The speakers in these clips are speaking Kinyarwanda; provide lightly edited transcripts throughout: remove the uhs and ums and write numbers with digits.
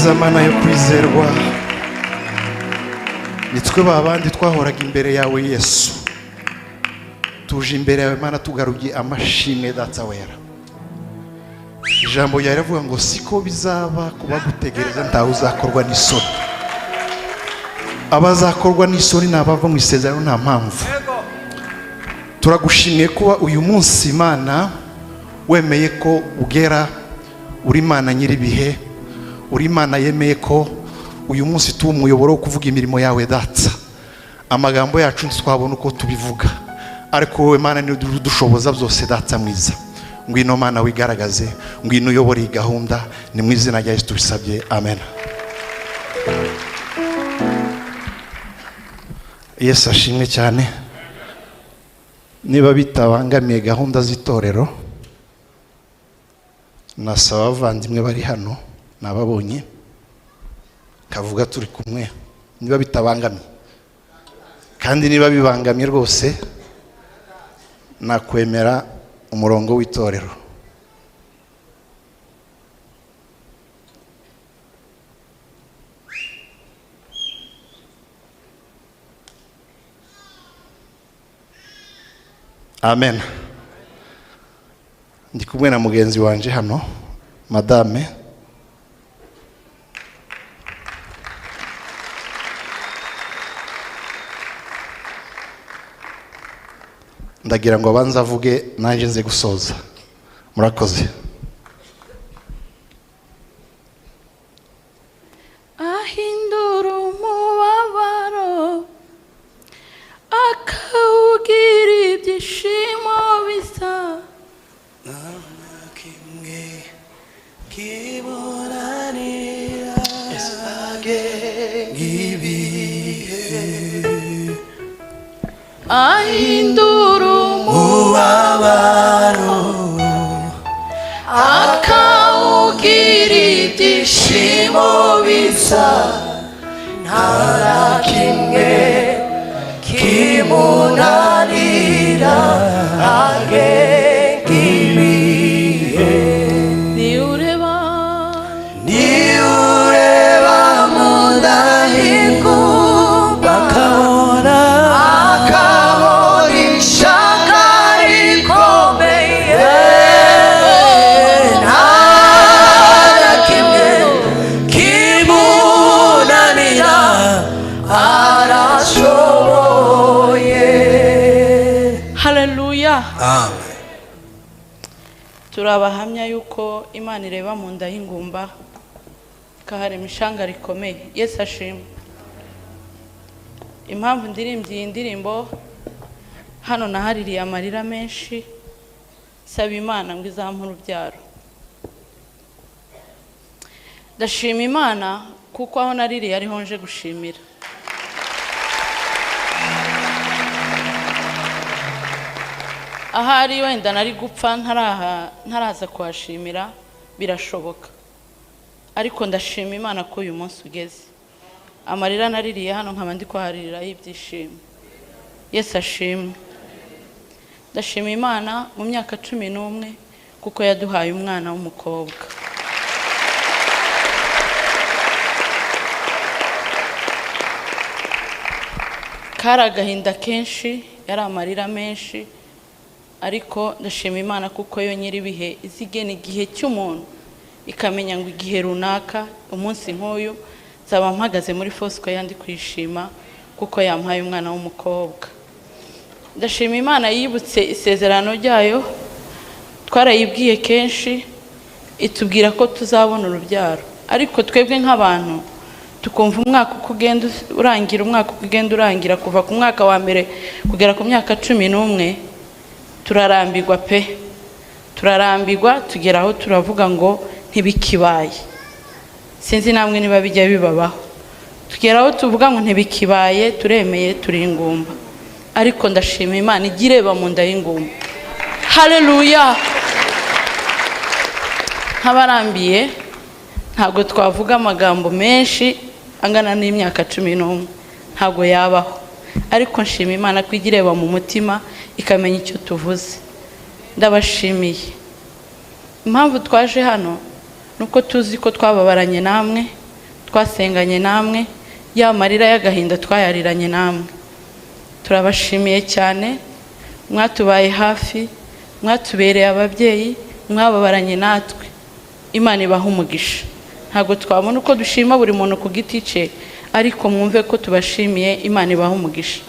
nziza mana yo kwizerwa, nitwe babandi twahoraga imbere yawe Yesu, tuje imbere yawe mana tugaruye amashimwe data wera. Ijambo ryawe rivuga ngo siko bizaba kuba gutegereza ntawe uzakorwa n'isoni. Abazakorwa n'isoni nabava mu isezerano nta mpamvu. Turagushimiye kuba uyu munsi Imana wemeye ko ugera, uri Imana nyiribihe, uri Imana yemeye ko uyu munsi tuba umuyoboro wo kuvuga imirimo yawe data. Amagambo yacu twabona uko tubivuga, ariko wowe Mana ni dushoboza byose data mwiza. Ngwino Mana wigaragaze, ngwino uyobore iyi gahunda, ni mu izina rya Yesu tubisabye, amen. Yesu ashimwe cyane. Niba bitabangamiye gahunda z'itorero, nasaba abavandimwe bari hano nababonye kavuga turi kumwe, niba bitabangamiye. Kandi niba bibangamye rwose nakwemera umurongo w'itorero. Amen. Ndi kumwe na mugenzi wanje hano, madame. Ndagira ngo abanza avuge nanje nze gusoza. Murakoze. Ahindura umubabaro akawugira ibyishimo bisa, kimwe kiboranira nk'ibihe. ahindura umubabaro akawugira ibyishimo bisa, nta na kimwe kimunanira nk'ibihe. niureba mu ndahigurwa akabona ishyaka rikomeye, nta na kimwe kimunanira, arashoboye. haleluya. Amen. Turabahamya yuko Imana ireba mu nda y'ingumba ikaharema ishanga rikomeye. Yesu ashimwe. Impamvu ndirimbye iyi ndirimbo, hano nahaririye amarira menshi, saba Imana ngo izampe urubyaro. Ndashima Imana kuko aho naririye ariho nje gushimira. Ahari wenda nari gupfa ntaraza kuhashimira, birashoboka, ariko ndashima Imana ko uyu munsi ugeze. Amarira naririye hano nkaba ndi kuharirira y'ibyishimo. Yesu ashimwe. Ndashima Imana mu myaka 11 kuko yaduhaye umwana w'umukobwa. Kari agahinda kenshi, yari amarira menshi, ariko ndashima Imana kuko yo nyiribihe izigena igihe cy'umuntu, ikamenya ngo igihe runaka umunsi nk'uyu zaba mpagaze muri Fosco yandi kwishima kuko yampaye umwana w'umukobwa. Ndashima Imana yibutse isezerano ryayo, twarayibwiye kenshi, itubwira ko tuzabona urubyaro, ariko twebwe nk'abantu tukumva umwaka uko ugenda urangira, kuva ku mwaka wa mbere kugera ku myaka 11, turarambirwa pe, turarambirwa, tugera aho turavuga ngo ntibikibaye. Sinzi namwe niba bijya bibabaho, tugera aho tuvuga ngo ntibikibaye, turemeye, turi ingumba, ariko ndashima Imana igireba mu nda y'ingumba. Haleluya. Nk'abarambiye ntabwo twavuga amagambo menshi angana n'imyaka 11, ntabwo yabaho, ariko nshima Imana ko igireba mu mutima ikamenya icyo tuvuze. Ndabashimiye. Impamvu twaje hano nuko tuzi ko twababaranye namwe, twasenganye namwe, ya marira y'agahinda twayariranye namwe. Turabashimiye cyane, mwatubaye hafi, mwatubereye ababyeyi, mwababaranye natwe. Imana ibaha umugisha. Ntabwo twabona uko dushima buri muntu ku giti cye, ariko mwumve ko tubashimiye. Imana ibaha umugisha.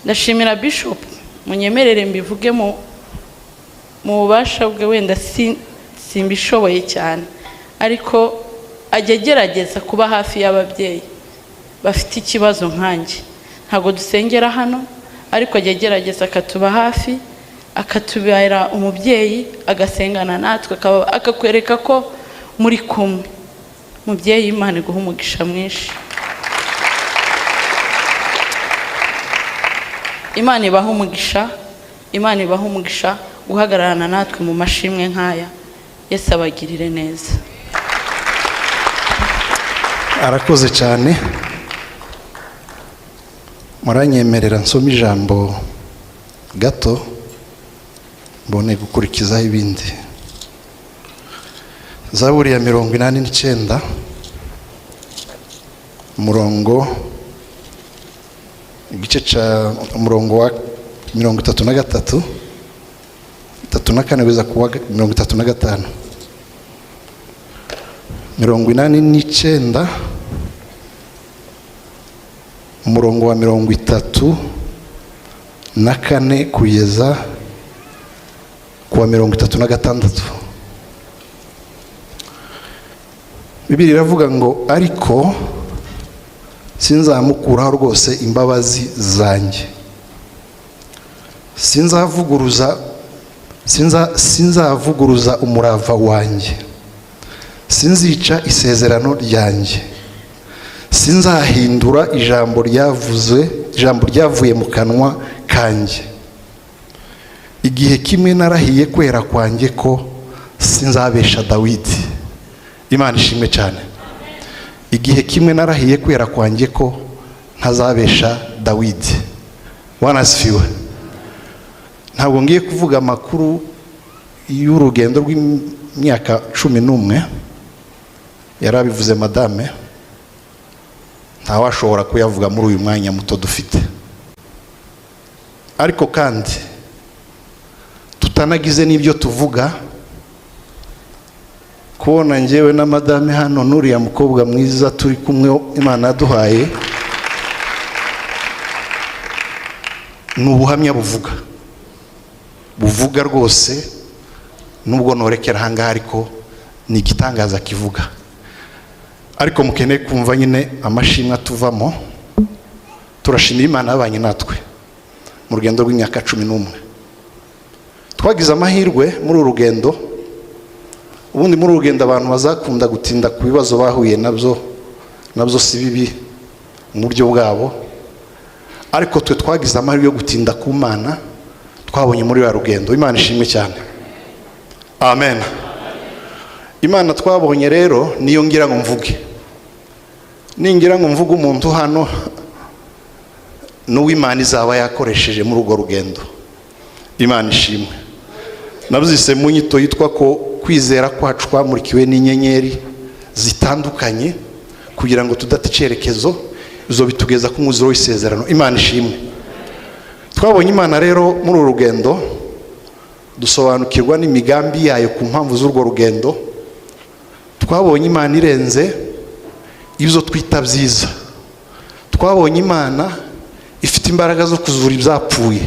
Ndashimira Bishop, munyemerere mbivuge mu bubasha bwe, wenda simbishoboye cyane, ariko ajya agerageza kuba hafi y'ababyeyi bafite ikibazo nkanjye. Ntabwo dusengera hano, ariko ajya agerageza akatuba hafi, akatubera umubyeyi, agasengana natwe, akakwereka ko muri kumwe. Mubyeyi, Imana iguha umugisha mwinshi. Imana ibaha umugisha, Imana ibaha umugisha guhagararana natwe mu mashimwe nk'aya. Yesu abagirire neza. Arakoze cyane. Muranyemerera nsoma ijambo gato mbone gukurikizaho ibindi. Zaburi ya 89 igice cya umurongo wa 33 34 kugeza ku 35. 89 umurongo wa 34 kugeza ku wa 36. Bibiliya iravuga ngo ariko sinzamukuraho rwose imbabazi zanjye, sinzavuguruza umurava wanjye, sinzica isezerano ryanjye, sinzahindura ijambo ryavuye mu kanwa kanjye. Igihe kimwe narahiye kwera kwanjye ko sinzabesha Dawidi. Imana ishimwe cyane. Igihe kimwe narahiye kwera kwanjye ko ntazabesha Dawidi. Wanasifiwe. Ntabwo ngiye kuvuga amakuru y'urugendo rw'imyaka 11 yarabivuze madame, ntawashobora kuyavuga muri uyu mwanya muto dufite. Ariko kandi tutanagize n'ibyo tuvuga, kubona njyewe na madame hano n'uriya mukobwa mwiza turi kumwe Imana yaduhaye, ni ubuhamya buvuga rwose. Nubwo norekera ahangaha, ariko ni igitangaza kivuga. Ariko mukeneye kumva nyine amashimwe tuvamo. Turashimira Imana yabanye natwe mu rugendo rw'imyaka 11. Twagize amahirwe muri uru rugendo. Ubundi muri uru rugendo abantu bazakunda gutinda ku bibazo bahuye nabyo si bibi mu buryo bwabo, ariko twe twagize amahirwe yo gutinda ku Mana twabonye muri uru rugendo. Imana ishimwe cyane. Amen. Imana twabonye rero niyo ngira ngo mvuge. Ningira ngo mvuge umuntu hano n'uw'Imana izaba yakoresheje muri urwo rugendo. Imana ishimwe. Nabyise mu nyito yitwa ko kwizera kwacu kwamurikiwe n'inyenyeri zitandukanye kugira ngo tudate icyerekezo, izo bitugeza ku mwuzuro w'isezerano. Imana ishimwe. Twabonye Imana rero muri uru rugendo, dusobanukirwa n'imigambi yayo ku mpamvu z'urwo rugendo. Twabonye Imana irenze ibyo twita byiza. Twabonye Imana ifite imbaraga zo kuzura ibyapfuye.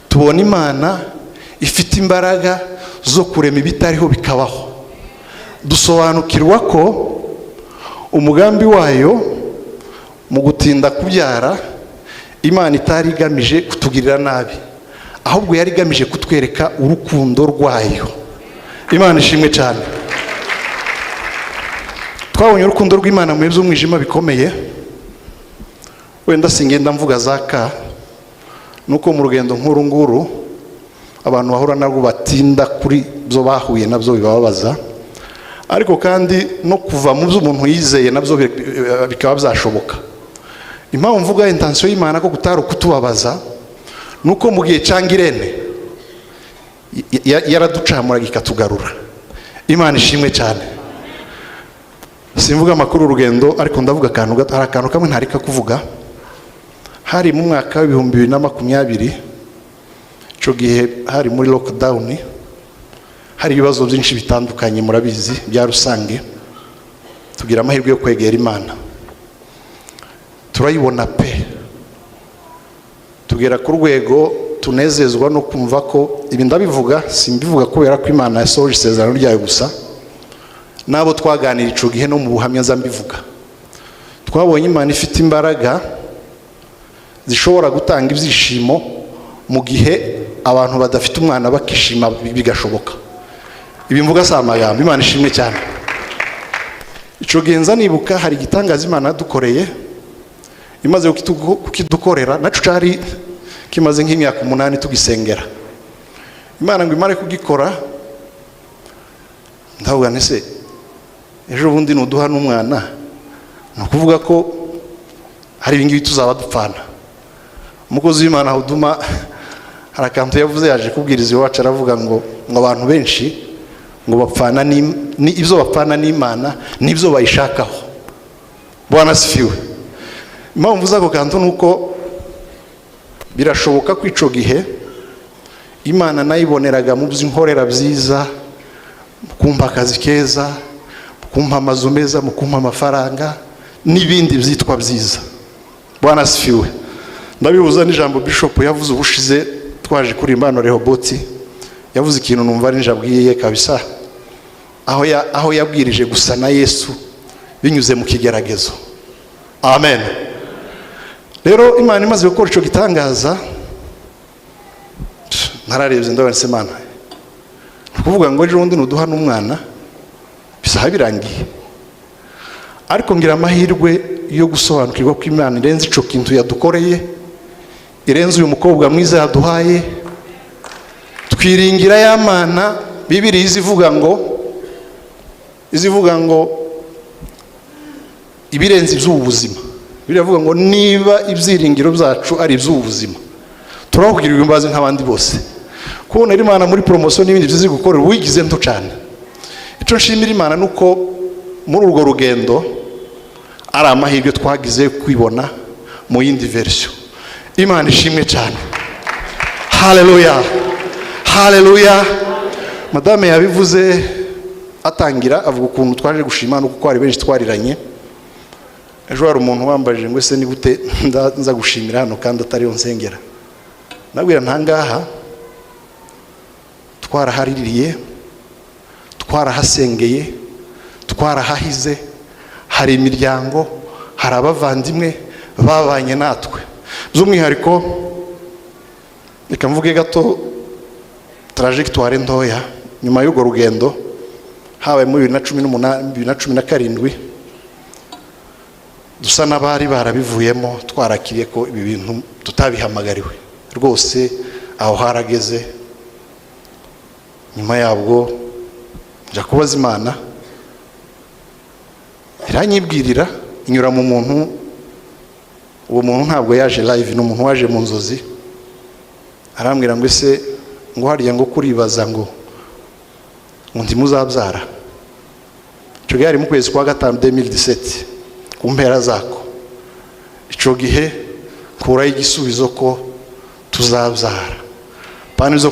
Tubona Imana ifite imbaraga zo kurema ibitariho bikabaho. Dusobanukirwa ko umugambi wayo mu gutinda kubyara, Imana itari igamije kutugirira nabi, ahubwo yari igamije kutwereka urukundo rwayo. Imana ishimwe cyane. Twabonye urukundo rw'Imana mu bihe by'umwijima bikomeye. Wenda singenda mvuga zaka nuko mu rugendo nkuru nguru abantu bahura nabwo batinda kuri byo bahuye nabyo bibabaza, ariko kandi no kuva mu byo umuntu yizeye nabyo bikaba byashoboka. Impamvu mvuga intention y'Imana ko gutari kutubabaza nuko mu gihe cyangwa Irene yaraducamura ikatugarura. Imana ishimwe cyane. simvuga amakuru urugendo, ariko ndavuga hari akantu kamwe ntareka kuvuga. Hari mu mwaka w'ibihumbi 2020, ico gihe hari muri lockdown, hari ibibazo byinshi bitandukanye murabizi bya rusange. Tugira amahirwe yo kwegera Imana, turayibona pe, tugera ku rwego tunezezwa no kumva ko ibi ndabivuga, simbivuga kubera ko Imana yasohoje isezerano ryayo gusa, nabo twaganira ico gihe no mu buhamya zambivuga. Twabonye Imana ifite imbaraga zishobora gutanga ibyishimo mu gihe abantu badafite umwana bakishima bigashoboka. Ibi mvuga si amagambo, Imana ishimwe cyane. Ico gihe nza nibuka hari igitangaza Imana yadukoreye, imaze kukidukorera, naco cari kimaze nk'imyaka 8 tugisengera. Imana ngo imare kugikora, ndavuga nese ejo bundi nuduha n'umwana, nukuvuga ko hari ibingibi tuzaba dupfana. Umukozi w'Imana Huduma hari akantu yavuze, yaje kubwiriza iwacu, aravuga ngo abantu benshi ngo bapfana ni ibyo bapfana n'Imana n'ibyo bayishakaho. Bwana sifiwe. Impamvu zako kantu nuko birashoboka ko ico gihe Imana nayiboneraga mu by'inkorera byiza, kumpa akazi keza, kumpa amazu meza, mu kumpa amafaranga n'ibindi byitwa byiza. Bwana sifiwe. Ndabibuza n'ijambo Bishop yavuze ubushize twaje kuri Imana Rehoboti, yavuze ikintu numva ari njabwiye kabisa, aho yabwirije gusa na Yesu binyuze mu kigeragezo. Amen. Rero Imana imaze gukora ico gitangaza, nararebye ndabona Imana kuvuga ngo ejo bundi nuduha n'umwana bisa birangiye. Ariko ngira amahirwe yo gusobanukirwa ko Imana irenze ico kintu yadukoreye, irenze uyu mukobwa mwiza yaduhaye. Twiringira ya Mana Bibiliya izivuga ngo ibirenze iby'ubuzima. Biravuga ngo niba ibyiringiro byacu ari iby'ubuzima, turakugirirwa imbabazi nk'abandi bose. Kubona Imana muri promotion n'ibindi byizi gukorera wigize nto cyane. Ico nshimira Imana nuko muri urwo rugendo ari amahirwe twagize kwibona mu yindi version. Imana ishimwe cyane. Haleluya. Haleluya. Madame yabivuze atangira avuga ukuntu twaje gushima no kuko ari benshi twariranye. Ejo hari umuntu wambajije ngo ese ni gute nza gushimira hano kandi atari yo nsengera. Nabwira ntangaha twarahaririye, twarahasengeye, twarahahize, hari imiryango, hari abavandimwe babanye natwe. By'umwihariko reka mvuge gato trajectoire ntoya nyuma y'ugo rugendo habaye muri 2018 2017 dusa n'abari barabivuyemo, twarakiriye ko ibi bintu tutabihamagariwe rwose. Aho harageze nyuma yabwo nja kubaza Imana, iranyibwirira inyura mu muntu. Uwo muntu ntabwo yaje live, no muntu waje mu nzozi. Arambwira ngo ese ngo hariya ngo kuribaza ngo ndi muzabyara. Ico gihe ari mu kwezi kwa 5 2017 ku mpera zako. Ico gihe kura igisubizo ko tuzabyara. Pani zo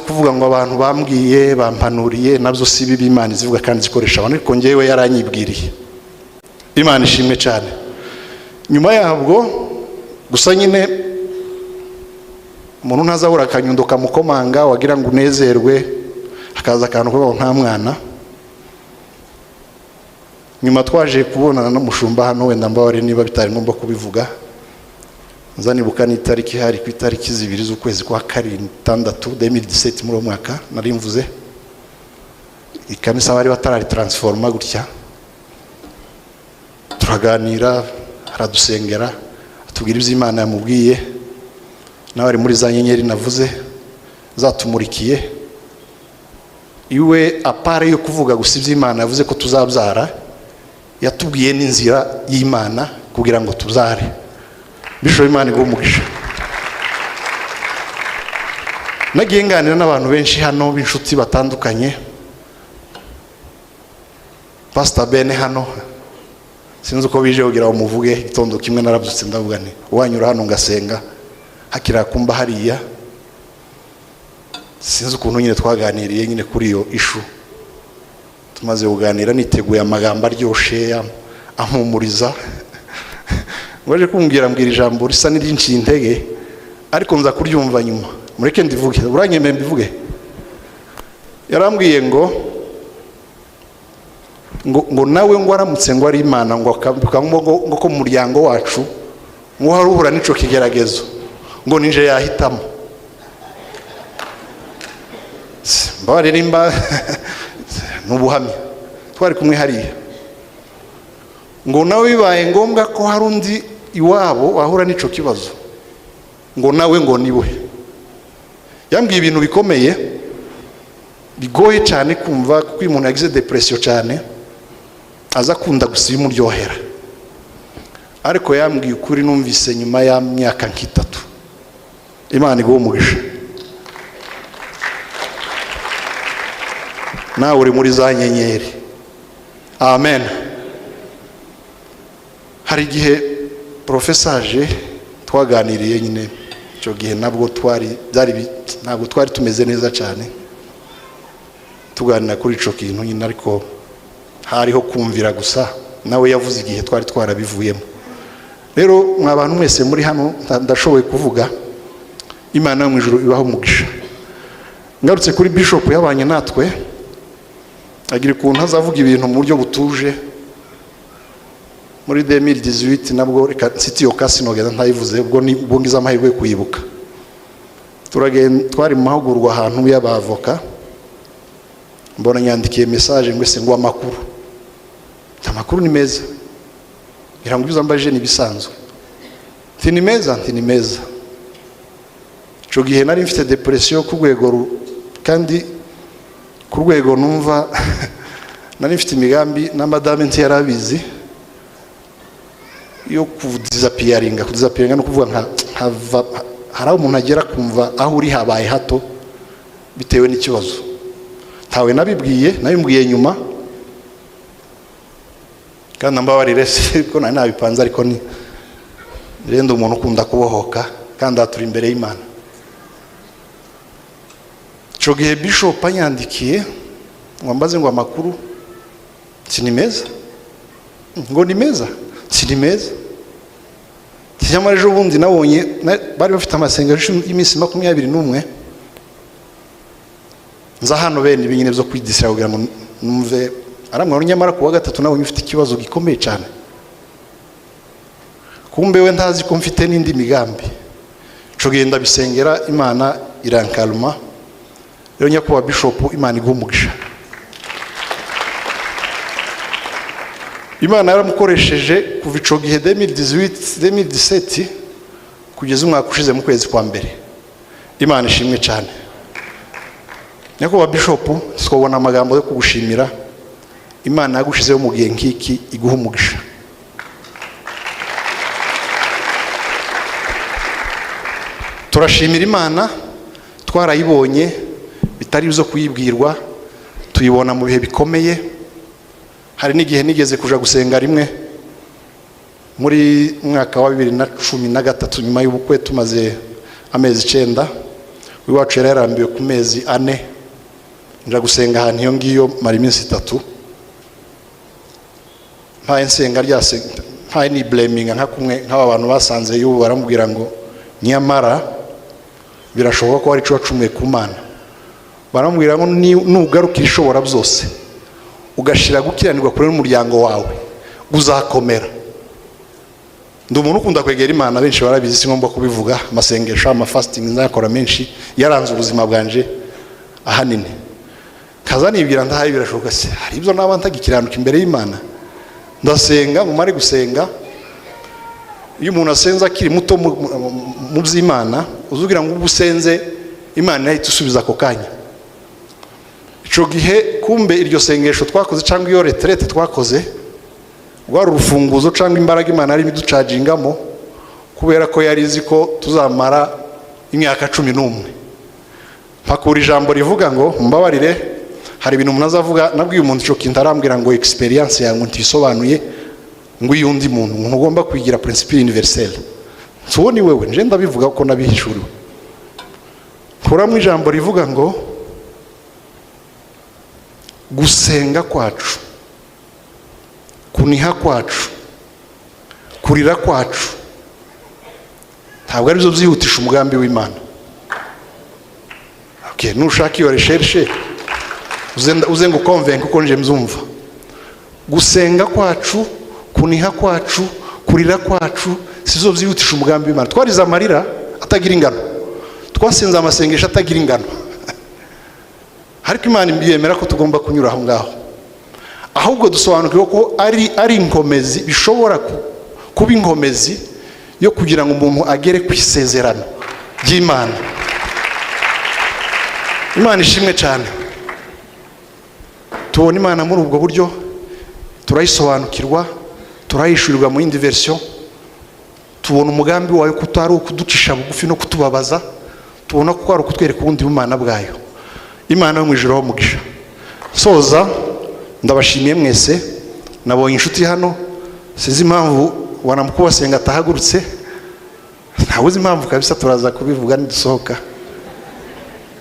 kuvuga ngo abantu bambwiye bampanuriye, nabyo si bibi Imana izivuga kandi zikoresha abantu, ariko ngewe yaranyibwiriye. Imana ishimwe cyane. Nyuma yabwo gusa nyine umuntu ntazabura akanyundo kamukomanga wagira ngo unezerwe, akaza akantu ko nta mwana. Nyuma twaje kubonana n'umushumba hano, wenda mbawari niba bitari ngomba kubivuga. Nzanibuka n'itariki hari ku itariki 2 z'ukwezi kwa 6 2017 muri mwaka nari mvuze. Ikanisa bari batarari transforma gutya. Turaganira, aradusengera, atubwira ibyo Imana yamubwiye. N'abari muri za nyenyeri navuze zatumurikiye. Iwe apare yo kuvuga gusa ibyo Imana yavuze ko tuzabyara, yatubwiye n'inzira y'Imana kugira ngo tuzare. Bisho Imana igumugisha. Nagiye nganira n'abantu benshi hano b'inshuti batandukanye, Pastor Ben hano sinzi uko bije kugira umuvuge itondo kimwe narabyutse ndavuga nti wanyura hano ngasenga hakira kumba hariya sinzi ukuntu nyine twaganiriye nyine kuri iyo ishu tumaze kuganira niteguye amagambo aryoshe ampumuriza waje kumbwira ijambo risa n'iryinshi intege ariko nza kuryumva nyuma mureke ndivuge uranyemeye mbivuge yarambwiye ngo nawe ngo aramutse ngo ari Imana ngo ko mu muryango wacu ngo haruhura n'ico kigeragezo ngo ninje yahitamo mbaririmba n'ubuhamya twari kumwe hariya ngo nawe bibaye ngombwa ko hari undi iwabo wahura n'ico kibazo ngo nawe ngo niwe yambwiye ibintu bikomeye bigoye cyane kumva kuko umuntu yagize depression cyane aza kunda gusiba umuryohera ariko yambwiye ukuri numvise nyuma ya myaka nk'itatu Imana iguhe umugisha nawe uri muri za nyenyeri amen hari igihe profesaje twaganiriye nyine cyo gihe nabwo ntabwo twari tumeze neza cyane tuganira kuri ico kintu nyine ariko hariho kumvira gusa nawe yavuze igihe twari twarabivuyemo rero mwabantu mwese muri hano ndashoboye kuvuga Imana yo mu ijuru ibaho umugisha ngarutse kuri bishop yabanye natwe agira ukuntu azavuga ibintu mu buryo butuje muri 2018 nabwo reka city yo casino genda ntayivuze ubwo ni bungiza amahirwe kuyibuka twari mu mahugurwa ahantu y'abavoka mbona nyandikiye message ngo se ngo amakuru ni meza irango byuzambaje nibisanzwe ni meza cyo gihe nari mfite depression ku rwego kandi ku rwego numva nari mfite imigambi na madame ntiyarabizi yo kudisapiringa no kuvuga hari umuntu agera kumva aho uri habaye hato bitewe n'ikibazo tawe nabimbwiye nyuma kandi mbabarire ko nari nabipanze ariko ni rendo umuntu ukunda kubohoka kandi aturi imbere y'Imana cyo gihe bishop yandikiye ngo mbaze ngo amakuru ni meza ngo ni meza cyamara ejo bundi nabonye bari bafite amasengesho y'iminsi 21 nza hano bene ibinyine byo kwidisira kugira ngo numve aramwe nyamara kuwa gatatu nabonye ufite ikibazo gikomeye cyane kumbe we ndazi ko mfite n'indi migambi cyo genda bisengera Imana irankalma rero nyakuba bishop Imana igumugisha Imana yaramukoresheje kuva ico gihe 2017 kugeza umwaka ushize mu kwezi kwa mbere Imana ishimwe cyane nyakuba bishop twobona amagambo yo kugushimira Imana yagushizeho mu gihe nkiki iguha umugisha turashimira Imana twarayibonye bitari bizo kuyibwirwa tuyibona mu bihe bikomeye hari n'igihe nigeze kuja gusenga rimwe muri mwaka wa 2013 nyuma y'ubukwe tumaze amezi 9 wiwacu yararambiwe ku mezi 4 nja gusenga ahantu iyo ngiyo mara iminsi 3 nta nsenga ryase nta ni blaming nka kumwe nk'abantu basanze y'ubu baramubwira ngo nyamara birashoboka ko ari cyo wacumuye ku Mana baramubwira ngo nugarukira ishobora byose ugashira gukiranirwa kuri umuryango wawe uzakomera ndi umuntu ukunda kwegera Imana benshi barabizi singomba kubivuga amasengesho fasting nzakora menshi yaranze ubuzima bwanje ahanini kazanibwira ndahaye birashoboka se hari ibyo nabantagikiranuka imbere y'Imana ndasenga mu mari gusenga iyo umuntu asenza akiri muto mu by'Imana uzugira ngo ubusenze Imana yahita isubiza ako kanya ico gihe kumbe iryo sengesho twakoze cyangwa iyo retraite twakoze rwari urufunguzo cyangwa imbaraga Imana ari biducagingamo kubera ko yari izi ko tuzamara imyaka 11 mpakura ijambo rivuga ngo mbabarire hari ibintu umuntu azavuga. Nabwiye umuntu cyo kintu arambwira ngo experience yangu ntisobanuye ngo yundi muntu ugomba kwigira principe universelle. So ni wewe nje ndabivuga ko nabihishuriwe. Kuramo ijambo rivuga ngo gusenga kwacu, kuniha kwacu, kurira kwacu ntabwo ari byo byihutisha umugambi w'Imana. Okay, nushaka iyo recherche uze ngo convaincre uko nje mzumva. Gusenga kwacu, kuniha kwacu, kurira kwacu sizo byihutisha umugambi w'Imana. Twariza amarira atagira ingano, twasenza amasengesho atagira ingano, ariko Imana imbiyemera ko tugomba kunyura aho ngaho. Ahubwo dusobanukirwa ko ari inkomezi, bishobora kuba inkomezi yo kugira ngo umuntu agere ku isezerano ry'Imana. Imana ishimwe cyane. Tubona Imana muri ubwo buryo, turayisobanukirwa, turayishurirwa mu yindi version. Tubona umugambi wayo kutari ukuducisha bugufi no kutubabaza, tubona ko ari ukutwereka ubundi bumana bwayo. Imana yo mu ijuru umugisha. Soza ndabashimiye mwese, nabonye inshuti hano, sizi impamvu wanamukubasenga atahagurutse, ntabuze impamvu kabisa, turaza kubivuga nidusohoka,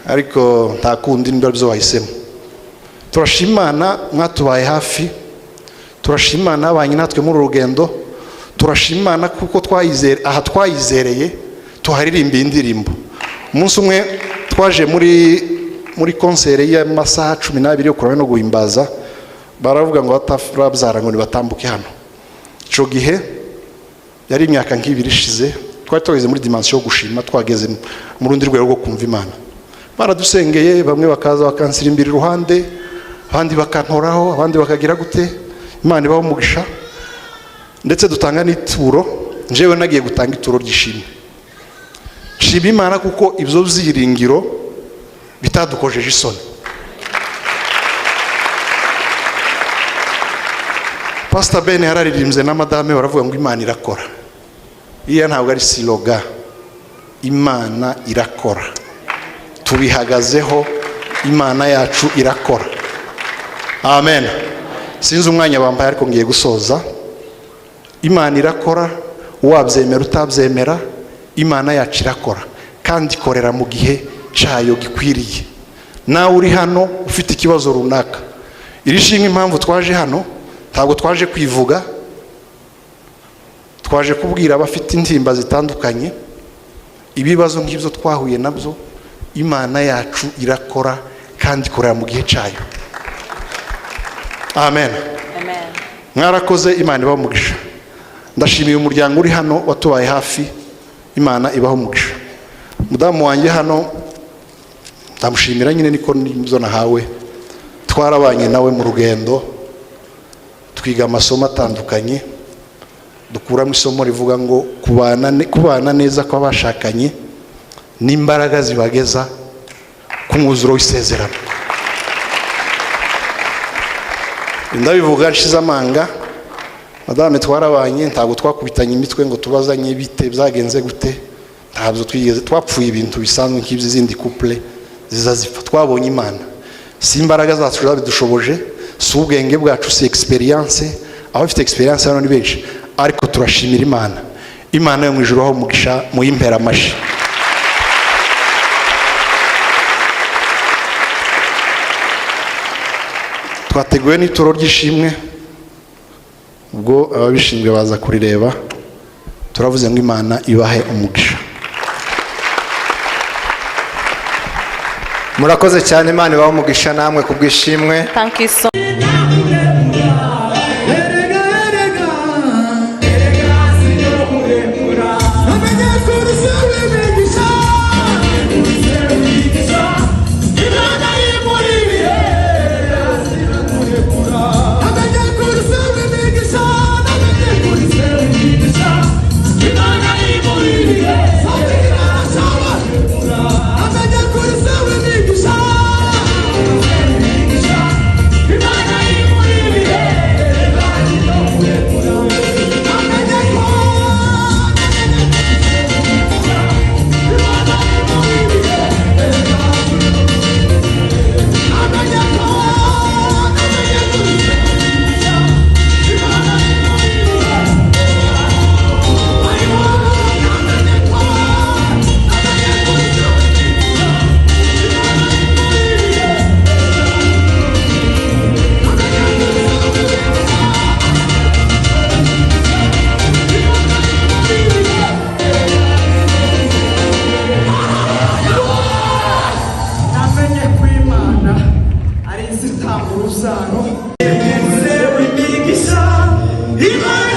ariko nta kundi nibyo byo wahisemo. Turashimana mwatubaye hafi, turashimana abanye natwe muri urugendo, turashimana kuko twayizereye tuharirimba indirimbo. Umunsi umwe twaje muri concert y'amasaha 12 yo kuramya no guhimbaza, baravuga ngo batarabyara ngo nibatambuke hano. Ico gihe yari imyaka nk'ibiri ishize, twari tugeze muri dimension yo gushima, twageze mu rundi rwego rwo kumva Imana. Baradusengeye, bamwe bakaza bakansira imbere iruhande, abandi bakantoraho, abandi bakagira gute. Imana ibaho umugisha. Ndetse dutanga n'ituro, njewe nagiye gutanga ituro ry'ishimwe. Shima Imana kuko ibyo byiringiro bitadukojeje isoni. Pastor Ben yararirimbye na madame baravuga ngo Imana irakora. Iya ntabwo ari slogan, Imana irakora. Tubihagazeho, Imana yacu irakora. Amen. Sinzi umwanya bambaye ariko ngiye gusoza. Imana irakora, wabyemera utabyemera, Imana yacu irakora kandi ikorera mu gihe cyayo gikwiriye. Nawe uri hano ufite ikibazo runaka, irishinga impamvu twaje hano, ntabwo twaje kwivuga, twaje kubwira abafite intimba zitandukanye ibibazo nk'ibyo twahuye nabyo. Imana yacu irakora kandi ikorera mu gihe cyayo. Amen. Amen. Mwarakoze, Imana ibaho umugisha. Ndashimiye umuryango uri hano watubaye hafi, Imana ibaho umugisha. Mudamu wanjye hano ndamushimira nyine, niko nizo nahawe. Twarabanye nawe mu rugendo, twiga amasomo atandukanye, dukuramo isomo rivuga ngo kubana neza kw'abashakanye n'imbaraga zibageza ku mwuzuro w'isezerano. Ndabivuga nshize amanga. Madame twarabanye, ntabwo twakubitanye imitwe ngo tubazanye bite byagenze gute, ntabwo twigeze twapfuye ibintu bisanzwe nk'izindi couple ziza zipfa. Twabonye Imana, si imbaraga zacu zabidushoboje, si ubwenge bwacu, si experience. Abafite experience hano ni benshi, ariko turashimira Imana. Imana yo mu ijuru aho umugisha, muyimpera amashi. Twateguye n'ituro ry'ishimwe, ubwo ababishinzwe baza kurireba. Turavuze ngo Imana ibahe umugisha. Murakoze cyane, Imana ibahe umugisha namwe kubwishimwe. Thank you so Imana Imana